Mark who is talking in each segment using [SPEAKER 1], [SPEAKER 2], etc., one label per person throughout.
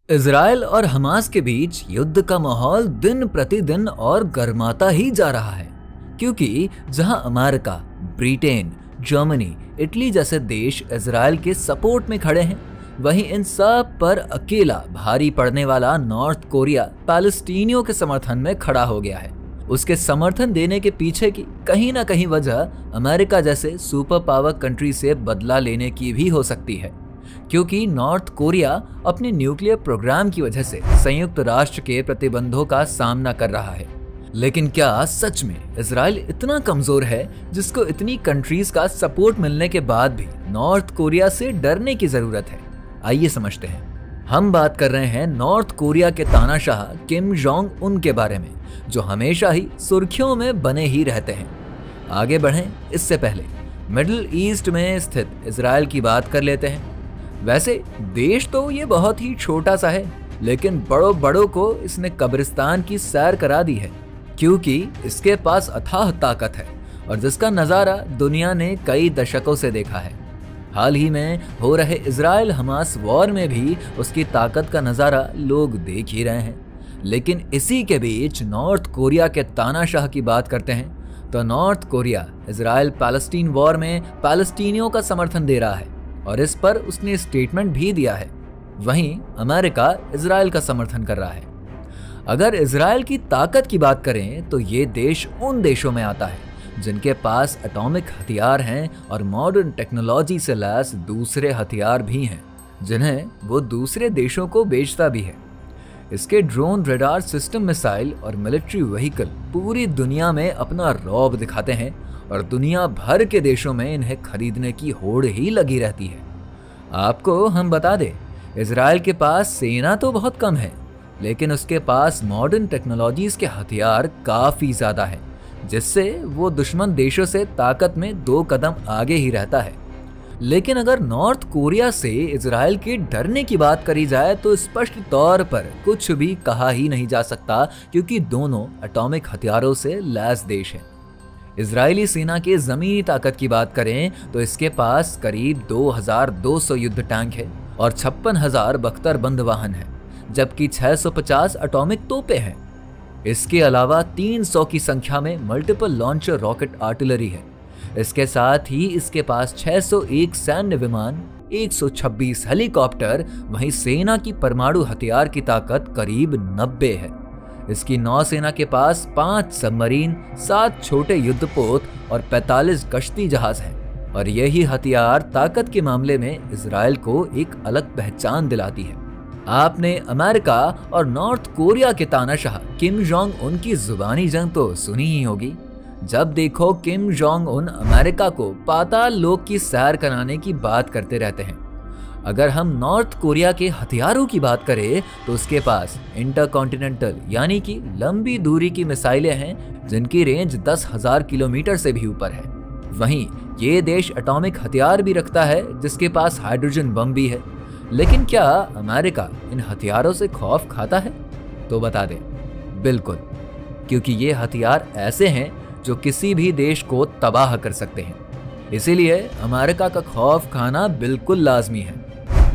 [SPEAKER 1] Israel और Hamas के बीच युद्ध का माहौल दिन प्रतिदिन और गर्माता ही जा रहा है, क्योंकि जहां अमेरिका, ब्रिटेन, जर्मनी, इटली जैसे देश इजराइल के सपोर्ट में खड़े हैं, वहीं इन सब पर अकेला भारी पड़ने वाला नॉर्थ कोरिया पैलेस्टीनियों के समर्थन में खड़ा हो गया है। उसके समर्थन देने के पीछे की कहीं ना कहीं वजह अमेरिका जैसे सुपर पावर कंट्री से बदला लेने की भी हो सकती है, क्योंकि नॉर्थ कोरिया अपने न्यूक्लियर प्रोग्राम की वजह से संयुक्त राष्ट्र के प्रतिबंधों का सामना कर रहा है। लेकिन क्या सच में इजराइल इतना कमजोर है जिसको इतनी कंट्रीज का सपोर्ट मिलने के बाद भी नॉर्थ कोरिया से डरने की जरूरत है? आइए समझते हैं। हम बात कर रहे हैं नॉर्थ कोरिया के तानाशाह किम जोंग उन के बारे में, जो हमेशा ही सुर्खियों में बने ही रहते हैं। आगे बढ़ें इससे पहले मिडिल ईस्ट में स्थित इजराइल की बात कर लेते हैं। वैसे देश तो ये बहुत ही छोटा सा है, लेकिन बड़ों बड़ों को इसने कब्रिस्तान की सैर करा दी है, क्योंकि इसके पास अथाह ताकत है और जिसका नज़ारा दुनिया ने कई दशकों से देखा है। हाल ही में हो रहे इजराइल हमास वॉर में भी उसकी ताकत का नज़ारा लोग देख ही रहे हैं। लेकिन इसी के बीच नॉर्थ कोरिया के तानाशाह की बात करते हैं तो north Korea Israel Palestine war में पैलेस्टीनियों का समर्थन दे रहा है और इस पर उसने स्टेटमेंट भी दिया है। वहीं अमेरिका इजराइल का समर्थन कर रहा है। अगर इजराइल की ताकत की बात करें तो ये देश उन देशों में आता है जिनके पास एटॉमिक हथियार हैं और मॉडर्न टेक्नोलॉजी से लैस दूसरे हथियार भी हैं, जिन्हें वो दूसरे देशों को बेचता भी है। इसके ड्रोन, रडार सिस्टम, मिसाइल और मिलिट्री व्हीकल पूरी दुनिया में अपना रौब दिखाते हैं और दुनिया भर के देशों में इन्हें खरीदने की होड़ ही लगी रहती है। आपको हम बता दें, इजराइल के पास सेना तो बहुत कम है, लेकिन उसके पास मॉडर्न टेक्नोलॉजीज के हथियार काफी ज्यादा है, जिससे वो दुश्मन देशों से ताकत में 2 कदम आगे ही रहता है। लेकिन अगर नॉर्थ कोरिया से इजराइल के डरने की बात करी जाए तो स्पष्ट तौर पर कुछ भी कहा ही नहीं जा सकता, क्योंकि दोनों एटॉमिक हथियारों से लैस देश हैं। इजरायली सेना की जमीनी ताकत की बात करें तो इसके पास करीब 2200 युद्ध टैंक है और 56,000 बख्तरबंद वाहन है, जबकि 650 एटॉमिक तोपें हैं। इसके अलावा 300 की संख्या में मल्टीपल लॉन्चर रॉकेट आर्टिलरी है। इसके साथ ही इसके पास 601 सैन्य विमान, 126 हेलीकॉप्टर, वहीं सेना की परमाणु हथियार की ताकत करीब 90 है। इसकी नौसेना के पास 5 सबमरीन, 7 छोटे युद्धपोत और 45 गश्ती जहाज हैं और यही हथियार ताकत के मामले में इजराइल को एक अलग पहचान दिलाती है। आपने अमेरिका और नॉर्थ कोरिया के तानाशाह किम जोंग उन की जुबानी जंग तो सुनी ही होगी। जब देखो किम जोंग उन अमेरिका को पाताल लोक की सैर कराने की बात करते रहते हैं। अगर हम नॉर्थ कोरिया के हथियारों की बात करें तो उसके पास इंटरकॉन्टिनेंटल यानी कि लंबी दूरी की मिसाइलें हैं, जिनकी रेंज 10,000 किलोमीटर से भी ऊपर है। वहीं ये देश एटॉमिक हथियार भी रखता है, जिसके पास हाइड्रोजन बम भी है। लेकिन क्या अमेरिका इन हथियारों से खौफ खाता है? तो बता दें, बिल्कुल, क्योंकि ये हथियार ऐसे हैं जो किसी भी देश को तबाह कर सकते हैं। इसीलिए अमेरिका का खौफ खाना बिल्कुल लाजमी है।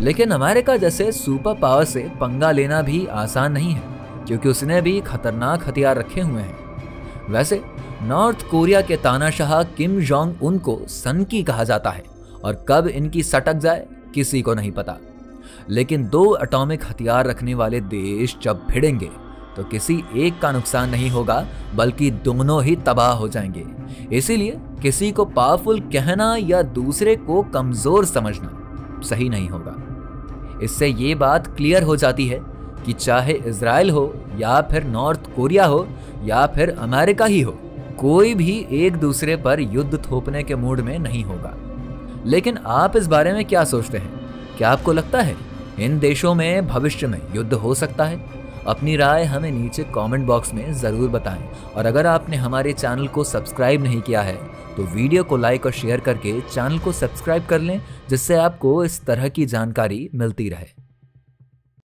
[SPEAKER 1] लेकिन अमेरिका जैसे सुपर पावर से पंगा लेना भी आसान नहीं है, क्योंकि उसने भी खतरनाक हथियार रखे हुए हैं। वैसे नॉर्थ कोरिया के तानाशाह किम जोंग उन को सनकी कहा जाता है और कब इनकी सटक जाए किसी को नहीं पता। लेकिन 2 एटॉमिक हथियार रखने वाले देश जब भिड़ेंगे तो किसी एक का नुकसान नहीं होगा, बल्कि दोनों ही तबाह हो जाएंगे। इसीलिए किसी को पावरफुल कहना या दूसरे को कमजोर समझना सही नहीं होगा। इससे ये बात क्लियर हो जाती है कि चाहे इजराइल हो या फिर नॉर्थ कोरिया हो या फिर अमेरिका ही हो, कोई भी एक दूसरे पर युद्ध थोपने के मूड में नहीं होगा। लेकिन आप इस बारे में क्या सोचते हैं? क्या आपको लगता है इन देशों में भविष्य में युद्ध हो सकता है? अपनी राय हमें नीचे कमेंट बॉक्स में ज़रूर बताएं और अगर आपने हमारे चैनल को सब्सक्राइब नहीं किया है तो वीडियो को लाइक और शेयर करके चैनल को सब्सक्राइब कर लें, जिससे आपको इस तरह की जानकारी मिलती रहे।